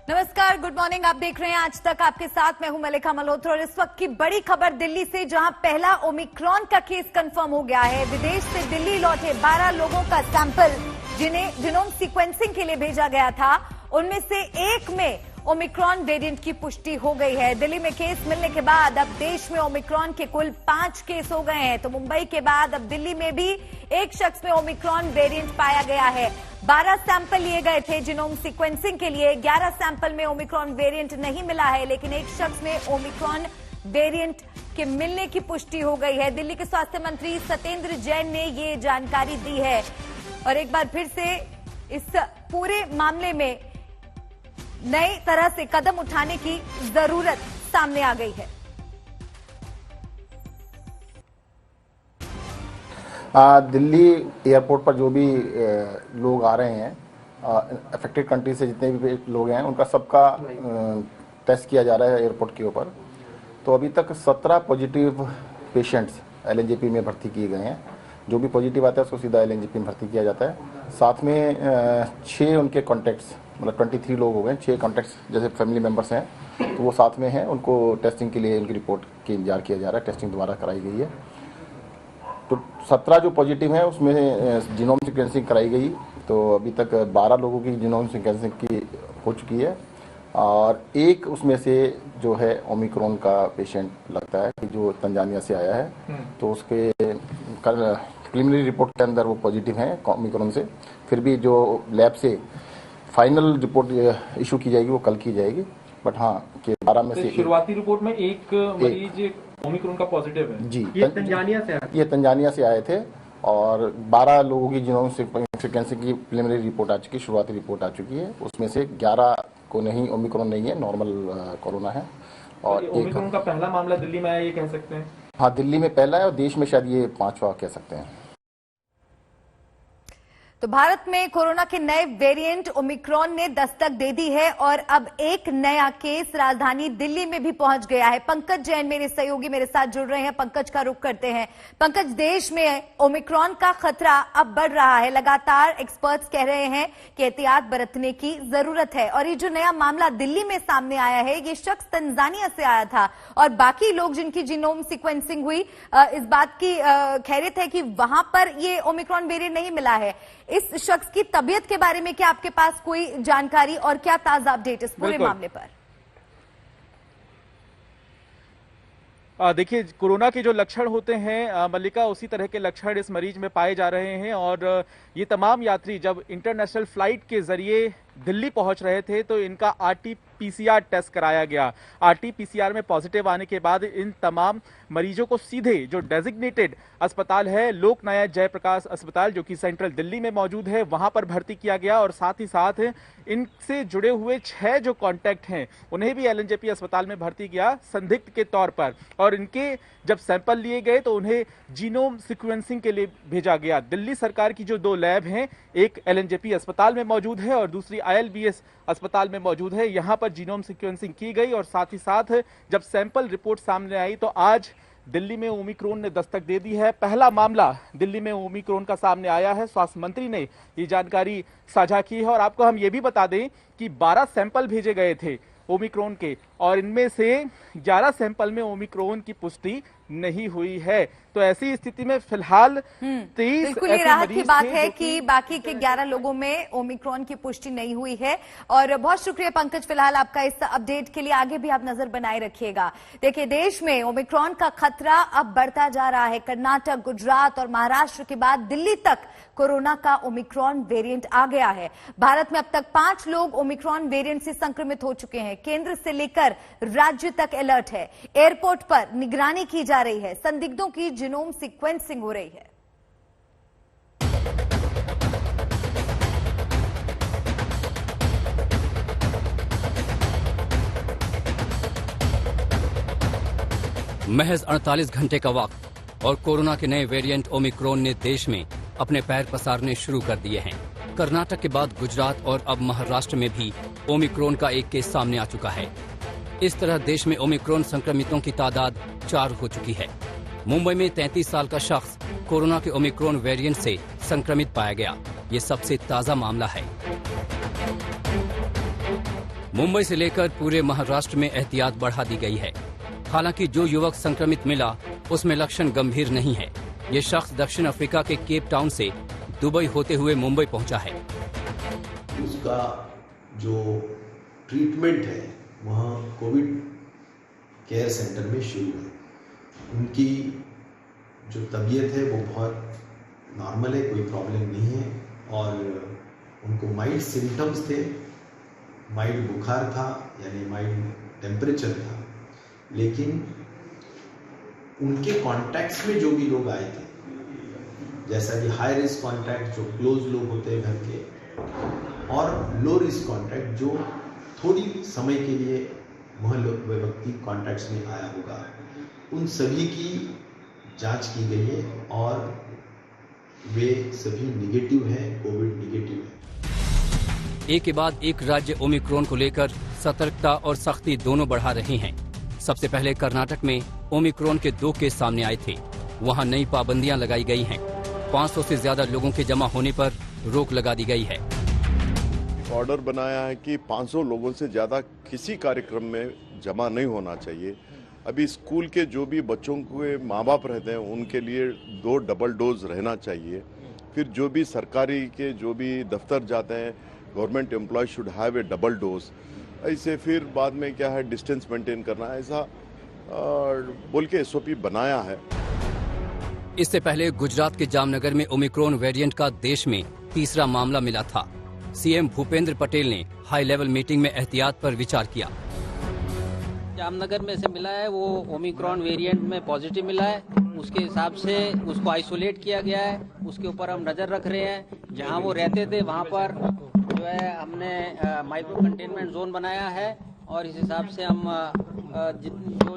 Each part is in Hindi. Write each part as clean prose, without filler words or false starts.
नमस्कार, गुड मॉर्निंग। आप देख रहे हैं आज तक, आपके साथ मैं हूं मलिका मल्होत्रा और इस वक्त की बड़ी खबर दिल्ली से, जहां पहला ओमिक्रॉन का केस कंफर्म हो गया है। विदेश से दिल्ली लौटे 12 लोगों का सैंपल जिन्हें जीनोम सीक्वेंसिंग के लिए भेजा गया था, उनमें से एक में ओमिक्रॉन वेरिएंट की पुष्टि हो गई है। दिल्ली में केस मिलने के बाद अब देश में ओमिक्रॉन के कुल 5 केस हो गए हैं। तो मुंबई के बाद अब दिल्ली में भी एक शख्स में ओमिक्रॉन वेरिएंट पाया गया है। 12 सैंपल लिए गए थे जीनोम सीक्वेंसिंग के लिए। 11 सैंपल में ओमिक्रॉन वेरिएंट नहीं मिला है, लेकिन एक शख्स में ओमिक्रॉन वेरिएंट के मिलने की पुष्टि हो गई है। दिल्ली के स्वास्थ्य मंत्री सत्येंद्र जैन ने ये जानकारी दी है और एक बार फिर से इस पूरे मामले में नई तरह से कदम उठाने की जरूरत सामने आ गई है। दिल्ली एयरपोर्ट पर जो भी लोग आ रहे हैं, अफेक्टेड कंट्री से जितने भी लोग हैं, उनका सबका टेस्ट किया जा रहा है एयरपोर्ट के ऊपर। तो अभी तक 17 पॉजिटिव पेशेंट्स एलएनजेपी में भर्ती किए गए हैं। जो भी पॉजिटिव आता है उसको सीधा एलएनजेपी में भर्ती किया जाता है। साथ में 6 उनके कॉन्टैक्ट्स, मतलब 23 लोग हो गए, 6 कॉन्टैक्ट्स जैसे फैमिली मेंबर्स हैं, तो वो साथ में हैं। उनको टेस्टिंग के लिए उनकी रिपोर्ट की इंतजार किया जा रहा है। टेस्टिंग दोबारा कराई गई है। तो 17 जो पॉजिटिव हैं उसमें जीनोम सीक्वेंसिंग कराई गई। तो अभी तक 12 लोगों की जीनोम सीक्वेंसिंग की हो चुकी है और एक उसमें से जो है ओमिक्रॉन का पेशेंट लगता है कि जो तंजानिया से आया है। तो उसके प्रिलिमिनरी रिपोर्ट के अंदर वो पॉजिटिव हैं ओमिक्रॉन से। फिर भी जो लैब से फाइनल रिपोर्ट इशू की जाएगी वो कल की जाएगी। बट हाँ कि 12 में से शुरुआती रिपोर्ट में एक मरीज ओमिक्रॉन का पॉजिटिव है जी। ये तंजानिया से आए थे और 12 लोगों की जीनोम सीक्वेंसिंग की प्रिलिमिनरी रिपोर्ट आ चुकी है, शुरुआती रिपोर्ट आ चुकी है। उसमें से 11 को नहीं, ओमिक्रॉन नहीं है, नॉर्मल कोरोना है। और ओमिक्रॉन का पहला मामला दिल्ली में आया, ये कह सकते हैं? हाँ, दिल्ली में पहला है और देश में शायद ये 5वां कह सकते हैं। तो भारत में कोरोना के नए वेरिएंट ओमिक्रॉन ने दस्तक दे दी है और अब एक नया केस राजधानी दिल्ली में भी पहुंच गया है। पंकज जैन मेरे सहयोगी मेरे साथ जुड़ रहे हैं। पंकज का रुख करते हैं। पंकज, देश में ओमिक्रॉन का खतरा अब बढ़ रहा है। लगातार एक्सपर्ट्स कह रहे हैं कि एहतियात बरतने की जरूरत है और ये जो नया मामला दिल्ली में सामने आया है, ये शख्स तंजानिया से आया था और बाकी लोग जिनकी जीनोम सीक्वेंसिंग हुई, इस बात की खैरियत है कि वहां पर ये ओमिक्रॉन वेरिएंट नहीं मिला है। इस शख्स की तबीयत के बारे में क्या आपके पास कोई जानकारी और क्या ताजा अपडेट इस पूरे मामले पर? देखिए, कोरोना के जो लक्षण होते हैं मल्लिका, उसी तरह के लक्षण इस मरीज में पाए जा रहे हैं। और ये तमाम यात्री जब इंटरनेशनल फ्लाइट के जरिए दिल्ली पहुंच रहे थे तो इनका आरटी-पीसीआर टेस्ट कराया गया। आरटी-पीसीआर में पॉजिटिव आने के बाद इन तमाम मरीजों को सीधे जो डेजिग्नेटेड अस्पताल है, लोक नायक जयप्रकाश अस्पताल, जो कि सेंट्रल दिल्ली में मौजूद है, वहां पर भर्ती किया गया। और साथ ही साथ इनसे जुड़े हुए 6 जो कॉन्टैक्ट हैं उन्हें भी एलएनजेपी अस्पताल में भर्ती किया संदिग्ध के तौर पर। और इनके जब सैंपल लिए गए तो उन्हें जीनोम सीक्वेंसिंग के लिए भेजा गया। दिल्ली सरकार की जो 2 लैब हैं, एक एलएनजेपी अस्पताल में मौजूद है और दूसरी आईएलबीएस अस्पताल में मौजूद है, यहां पर जीनोम सीक्वेंसिंग की गई। और साथ ही साथ जब सैंपल रिपोर्ट सामने आई तो आज दिल्ली में ओमिक्रॉन ने दस्तक दे दी है। पहला मामला दिल्ली में ओमिक्रॉन का सामने आया है। स्वास्थ्य मंत्री ने ये जानकारी साझा की है। और आपको हम ये भी बता दें कि 12 सैंपल भेजे गए थे ओमिक्रॉन के और इनमें से 11 सैंपल में ओमिक्रॉन की पुष्टि नहीं हुई है। तो ऐसी स्थिति में फिलहाल 23 बिल्कुल ये राहत की बात है कि बाकी के 11 लोगों में ओमिक्रॉन की पुष्टि नहीं हुई है। और बहुत शुक्रिया पंकज, फिलहाल आपका इस अपडेट के लिए। आगे भी आप नजर बनाए रखिएगा। देखिए, देश में ओमिक्रॉन का खतरा अब बढ़ता जा रहा है। कर्नाटक, गुजरात और महाराष्ट्र के बाद दिल्ली तक कोरोना का ओमिक्रॉन वेरिएंट आ गया है। भारत में अब तक 5 लोग ओमिक्रॉन वेरिएंट से संक्रमित हो चुके हैं। केंद्र से लेकर राज्य तक अलर्ट है। एयरपोर्ट पर निगरानी की जा रही है। संदिग्धों की जीनोम सीक्वेंसिंग हो रही है। महज 48 घंटे का वक्त और कोरोना के नए वेरिएंट ओमिक्रॉन ने देश में अपने पैर पसारने शुरू कर दिए हैं। कर्नाटक के बाद गुजरात और अब महाराष्ट्र में भी ओमिक्रॉन का एक केस सामने आ चुका है। इस तरह देश में ओमिक्रॉन संक्रमितों की तादाद 4 हो चुकी है। मुंबई में 33 साल का शख्स कोरोना के ओमिक्रॉन वेरिएंट से संक्रमित पाया गया। ये सबसे ताजा मामला है। मुंबई से लेकर पूरे महाराष्ट्र में एहतियात बढ़ा दी गई है। हालांकि जो युवक संक्रमित मिला उसमें लक्षण गंभीर नहीं है। ये शख्स दक्षिण अफ्रीका के केप टाउन से दुबई होते हुए मुंबई पहुंचा है। उसका जो ट्रीटमेंट है वह कोविड केयर सेंटर में शुरू है। उनकी जो तबीयत है वो बहुत नॉर्मल है, कोई प्रॉब्लम नहीं है और उनको माइल्ड सिम्टम्स थे, माइल्ड बुखार था यानी माइल्ड टेम्परेचर था, लेकिन उनके कॉन्टैक्ट्स में जो भी लोग आए थे, जैसा कि हाई रिस्क कॉन्टैक्ट जो क्लोज लोग होते हैं घर के और लो रिस्क कॉन्टैक्ट जो थोड़ी समय के लिए वह व्यक्ति कॉन्टैक्ट्स में आया होगा, उन सभी की जांच की गई है और वे सभी निगेटिव हैं, कोविड निगेटिव है। एक के बाद एक राज्य ओमिक्रॉन को लेकर सतर्कता और सख्ती दोनों बढ़ा रहे हैं। सबसे पहले कर्नाटक में ओमिक्रॉन के 2 केस सामने आए थे। वहां नई पाबंदियां लगाई गई हैं। 500 से ज्यादा लोगों के जमा होने पर रोक लगा दी गई है। ऑर्डर बनाया है कि 500 लोगों से ज़्यादा किसी कार्यक्रम में जमा नहीं होना चाहिए। अभी स्कूल के जो भी बच्चों के माँ बाप रहते हैं उनके लिए 2 डबल डोज रहना चाहिए। फिर जो भी सरकारी के जो भी दफ्तर जाते हैं, government employ should have a double dose. ऐसे फिर बाद में क्या है, डिस्टेंस मेंटेन करना, ऐसा बोल के SOP बनाया है। इससे पहले गुजरात के जामनगर में ओमिक्रॉन वेरिएंट का देश में तीसरा मामला मिला था। सीएम भूपेंद्र पटेल ने हाई लेवल मीटिंग में एहतियात पर विचार किया। जामनगर में से मिला है वो ओमिक्रॉन वेरिएंट में पॉजिटिव मिला है, उसके हिसाब से उसको आइसोलेट किया गया है। उसके ऊपर हम नजर रख रहे हैं। जहां वो रहते थे वहां पर जो है हमने माइक्रो कंटेनमेंट जोन बनाया है और इस हिसाब से हम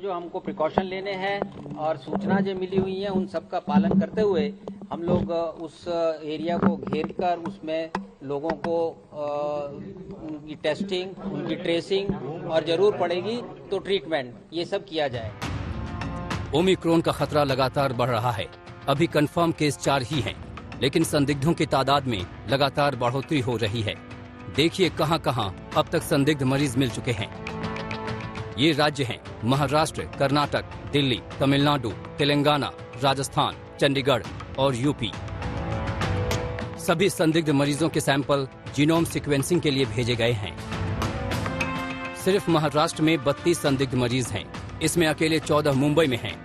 जो हमको प्रिकॉशन लेने हैं और सूचना जो मिली हुई है उन सब का पालन करते हुए हम लोग उस एरिया को घेर कर उसमें लोगों को उनकी टेस्टिंग, उनकी ट्रेसिंग और जरूर पड़ेगी तो ट्रीटमेंट, ये सब किया जाए। ओमिक्रॉन का खतरा लगातार बढ़ रहा है। अभी कंफर्म केस 4 ही हैं, लेकिन संदिग्धों की तादाद में लगातार बढ़ोतरी हो रही है। देखिए कहां-कहां अब तक संदिग्ध मरीज मिल चुके हैं। ये राज्य हैं महाराष्ट्र, कर्नाटक, दिल्ली, तमिलनाडु, तेलंगाना, राजस्थान, चंडीगढ़ और यूपी। सभी संदिग्ध मरीजों के सैंपल जीनोम सीक्वेंसिंग के लिए भेजे गए हैं। सिर्फ महाराष्ट्र में 32 संदिग्ध मरीज हैं। इसमें अकेले 14 मुंबई में हैं।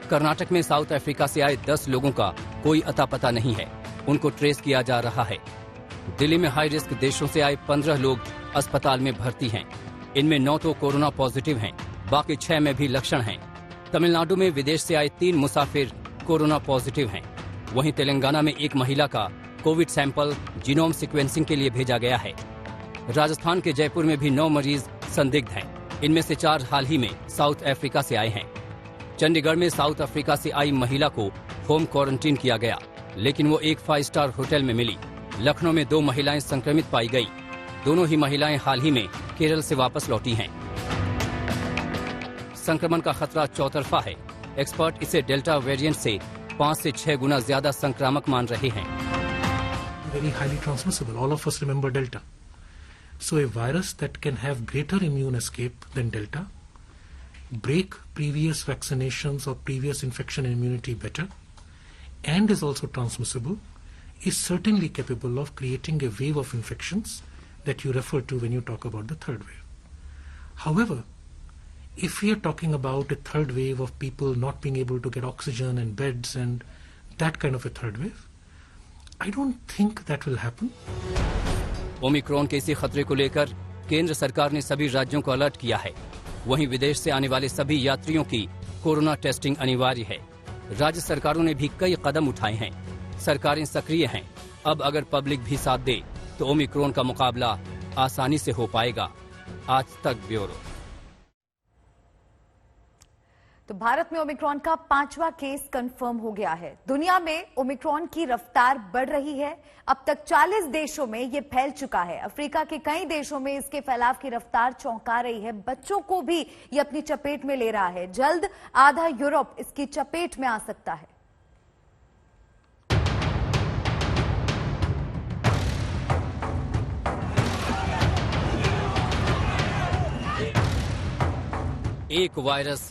कर्नाटक में साउथ अफ्रीका से आए 10 लोगों का कोई अता पता नहीं है, उनको ट्रेस किया जा रहा है। दिल्ली में हाई रिस्क देशों से आए 15 लोग अस्पताल में भर्ती हैं। इनमें 9 तो कोरोना पॉजिटिव हैं, बाकी 6 में भी लक्षण हैं। तमिलनाडु में विदेश से आए 3 मुसाफिर कोरोना पॉजिटिव हैं। वहीं तेलंगाना में एक महिला का कोविड सैंपल जीनोम सीक्वेंसिंग के लिए भेजा गया है। राजस्थान के जयपुर में भी 9 मरीज संदिग्ध हैं। इनमें से 4 हाल ही में साउथ अफ्रीका से आए हैं। चंडीगढ़ में साउथ अफ्रीका से आई महिला को होम क्वारंटीन किया गया, लेकिन वो एक 5 स्टार होटल में मिली। लखनऊ में 2 महिलाएं संक्रमित पाई गई। दोनों ही महिलाएं हाल ही में केरल से वापस लौटी हैं। संक्रमण का खतरा चौतरफा है। एक्सपर्ट इसे डेल्टा वेरिएंट से 5 से 6 गुना ज्यादा संक्रामक मान रहे हैं। Very highly transmissible. All of us remember Delta. So a virus that can have greater immune escape than Delta, break previous vaccinations or previous infection immunity better, and is also transmissible, is certainly capable of creating a wave of infections that you refer to when you talk about the third wave. However, if we are talking about a third wave of people not being able to get oxygen and beds and that kind of a third wave, I don't think that will happen. Omicron के इसी खतरे को लेकर केंद्र सरकार ने सभी राज्यों को अलर्ट किया है। वहीं विदेश से आने वाले सभी यात्रियों की कोरोना टेस्टिंग अनिवार्य है। राज्य सरकारों ने भी कई कदम उठाए हैं। सरकारें सक्रिय हैं। अब अगर पब्लिक भी साथ दे तो ओमिक्रॉन का मुकाबला आसानी से हो पाएगा। आज तक ब्यूरो। तो भारत में ओमिक्रॉन का 5वां केस कंफर्म हो गया है। दुनिया में ओमिक्रॉन की रफ्तार बढ़ रही है। अब तक 40 देशों में ये फैल चुका है। अफ्रीका के कई देशों में इसके फैलाव की रफ्तार चौंका रही है। बच्चों को भी ये अपनी चपेट में ले रहा है। जल्द आधा यूरोप इसकी चपेट में आ सकता है। एक वायरस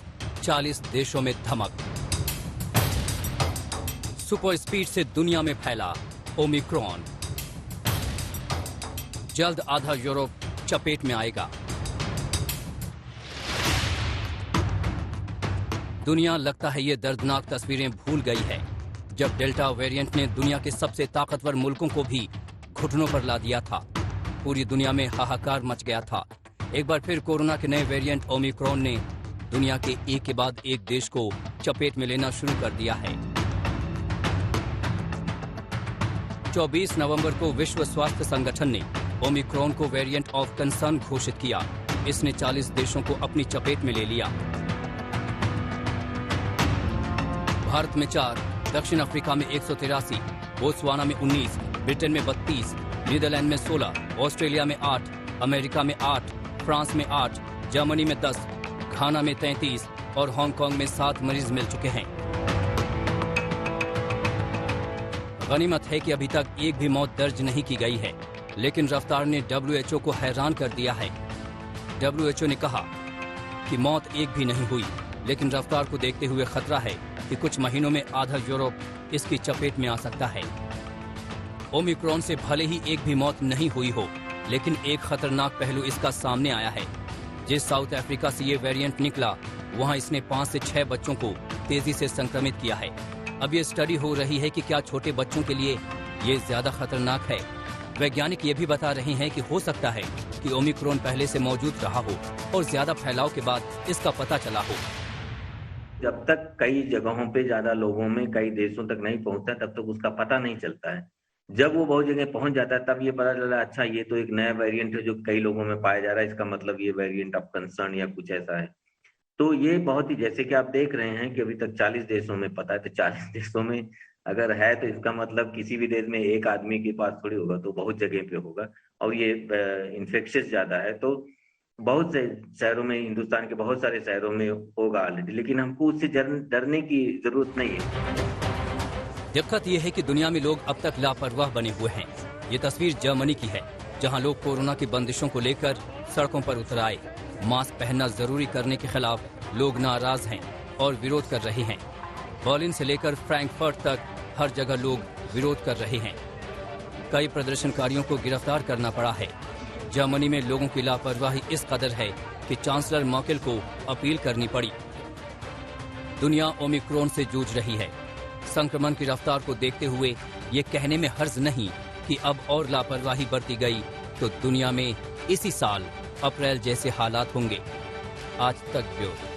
40 देशों में धमक। सुपर स्पीड से दुनिया में फैला ओमिक्रॉन। जल्द आधा यूरोप चपेट में आएगा। दुनिया लगता है ये दर्दनाक तस्वीरें भूल गई है, जब डेल्टा वेरिएंट ने दुनिया के सबसे ताकतवर मुल्कों को भी घुटनों पर ला दिया था। पूरी दुनिया में हाहाकार मच गया था। एक बार फिर कोरोना के नए वेरिएंट ओमिक्रॉन ने दुनिया के एक के बाद एक देश को चपेट में लेना शुरू कर दिया है। 24 नवंबर को विश्व स्वास्थ्य संगठन ने ओमिक्रॉन को वेरिएंट ऑफ कंसर्न घोषित किया। इसने 40 देशों को अपनी चपेट में ले लिया। भारत में 4, दक्षिण अफ्रीका में 183, बोत्सवाना में 19, ब्रिटेन में 32, नीदरलैंड में 16, ऑस्ट्रेलिया में 8, अमेरिका में 8, फ्रांस में 8, जर्मनी में 10, घाना में 33 और हांगकांग में 7 मरीज मिल चुके हैं। गनीमत है कि अभी तक एक भी मौत दर्ज नहीं की गई है, लेकिन रफ्तार ने WHO को हैरान कर दिया है। WHO ने कहा कि मौत एक भी नहीं हुई, लेकिन रफ्तार को देखते हुए खतरा है कि कुछ महीनों में आधा यूरोप इसकी चपेट में आ सकता है। ओमिक्रॉन से भले ही एक भी मौत नहीं हुई हो, लेकिन एक खतरनाक पहलू इसका सामने आया है। जिस साउथ अफ्रीका से ये वेरिएंट निकला, वहां इसने 5 से 6 बच्चों को तेजी से संक्रमित किया है। अब ये स्टडी हो रही है कि क्या छोटे बच्चों के लिए ये ज्यादा खतरनाक है। वैज्ञानिक ये भी बता रहे हैं कि हो सकता है कि ओमिक्रॉन पहले से मौजूद रहा हो और ज्यादा फैलाव के बाद इसका पता चला हो। जब तक कई जगहों पे ज्यादा लोगों में कई देशों तक नहीं पहुंचता, तब तक उसका पता नहीं चलता है। जब वो बहुत जगह पहुंच जाता है, तब ये पता चला अच्छा ये तो एक नया वेरिएंट है जो कई लोगों में पाया जा रहा है, इसका मतलब ये वेरिएंट ऑफ कंसर्न या कुछ ऐसा है। तो ये बहुत ही, जैसे कि आप देख रहे हैं कि अभी तक 40 देशों में पता है, तो 40 देशों में अगर है तो इसका मतलब किसी भी देश में एक आदमी के पास थोड़ी होगा, तो बहुत जगह पे होगा। और ये इन्फेक्शियस ज्यादा है, तो बहुत से शहरों में, हिंदुस्तान के बहुत सारे शहरों में होगा ऑलरेडी, लेकिन हमको उससे डरने की जरूरत नहीं है। दिक्कत यह है कि दुनिया में लोग अब तक लापरवाह बने हुए हैं। ये तस्वीर जर्मनी की है, जहां लोग कोरोना की बंदिशों को लेकर सड़कों पर उतर आए। मास्क पहनना जरूरी करने के खिलाफ लोग नाराज हैं और विरोध कर रहे हैं। बर्लिन से लेकर फ्रैंकफर्ट तक हर जगह लोग विरोध कर रहे हैं। कई प्रदर्शनकारियों को गिरफ्तार करना पड़ा है। जर्मनी में लोगों की लापरवाही इस कदर है कि चांसलर मर्केल को अपील करनी पड़ी। दुनिया ओमिक्रॉन से जूझ रही है। संक्रमण की रफ्तार को देखते हुए ये कहने में हर्ज नहीं कि अब और लापरवाही बरती गई तो दुनिया में इसी साल अप्रैल जैसे हालात होंगे। आज तक ब्यूरो।